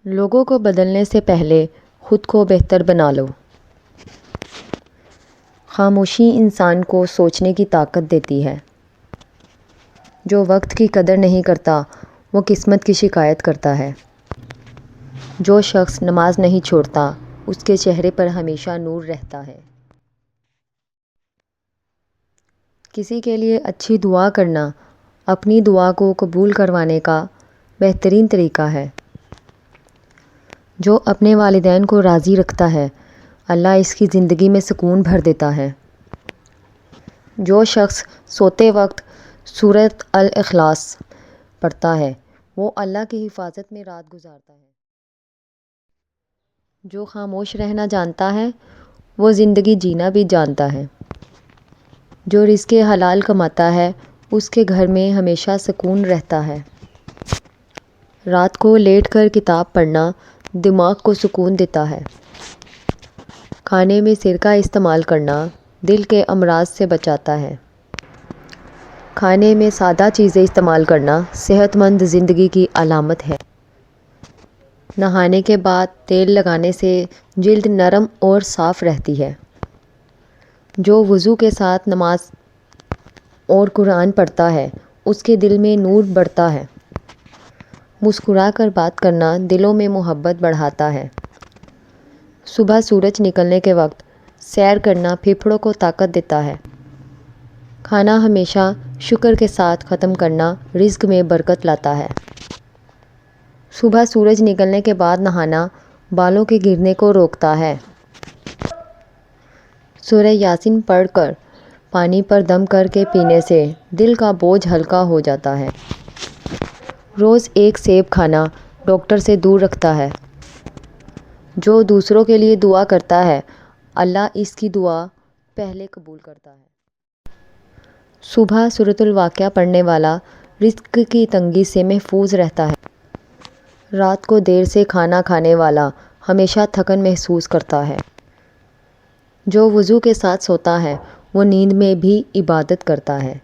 لوگوں کو بدلنے سے پہلے خود کو بہتر بنا لو۔ خاموشی انسان کو سوچنے کی طاقت دیتی ہے۔ جو وقت کی قدر نہیں کرتا وہ قسمت کی شکایت کرتا ہے۔ جو شخص نماز نہیں چھوڑتا اس کے چہرے پر ہمیشہ نور رہتا ہے۔ کسی کے لیے اچھی دعا کرنا اپنی دعا کو قبول کروانے کا بہترین طریقہ ہے۔ جو اپنے والدین کو راضی رکھتا ہے اللہ اس کی زندگی میں سکون بھر دیتا ہے۔ جو شخص سوتے وقت سورۃ الاخلاص پڑھتا ہے وہ اللہ کی حفاظت میں رات گزارتا ہے۔ جو خاموش رہنا جانتا ہے وہ زندگی جینا بھی جانتا ہے۔ جو رزق حلال کماتا ہے اس کے گھر میں ہمیشہ سکون رہتا ہے۔ رات کو لیٹ کر کتاب پڑھنا دماغ کو سکون دیتا ہے۔ کھانے میں سرکہ استعمال کرنا دل کے امراض سے بچاتا ہے۔ کھانے میں سادہ چیزیں استعمال کرنا صحت مند زندگی کی علامت ہے۔ نہانے کے بعد تیل لگانے سے جلد نرم اور صاف رہتی ہے۔ جو وضو کے ساتھ نماز اور قرآن پڑھتا ہے اس کے دل میں نور بڑھتا ہے۔ مسکرا کر بات کرنا دلوں میں محبت بڑھاتا ہے۔ صبح سورج نکلنے کے وقت سیر کرنا پھیپھڑوں کو طاقت دیتا ہے۔ کھانا ہمیشہ شکر کے ساتھ ختم کرنا رزق میں برکت لاتا ہے۔ صبح سورج نکلنے کے بعد نہانا بالوں کے گرنے کو روکتا ہے۔ سورہ یاسین پڑھ کر پانی پر دم کر کے پینے سے دل کا بوجھ ہلکا ہو جاتا ہے۔ روز ایک سیب کھانا ڈاکٹر سے دور رکھتا ہے۔ جو دوسروں کے لیے دعا کرتا ہے اللہ اس کی دعا پہلے قبول کرتا ہے۔ صبح سورۃ الواقعہ پڑھنے والا رزق کی تنگی سے محفوظ رہتا ہے۔ رات کو دیر سے کھانا کھانے والا ہمیشہ تھکن محسوس کرتا ہے۔ جو وضو کے ساتھ سوتا ہے وہ نیند میں بھی عبادت کرتا ہے۔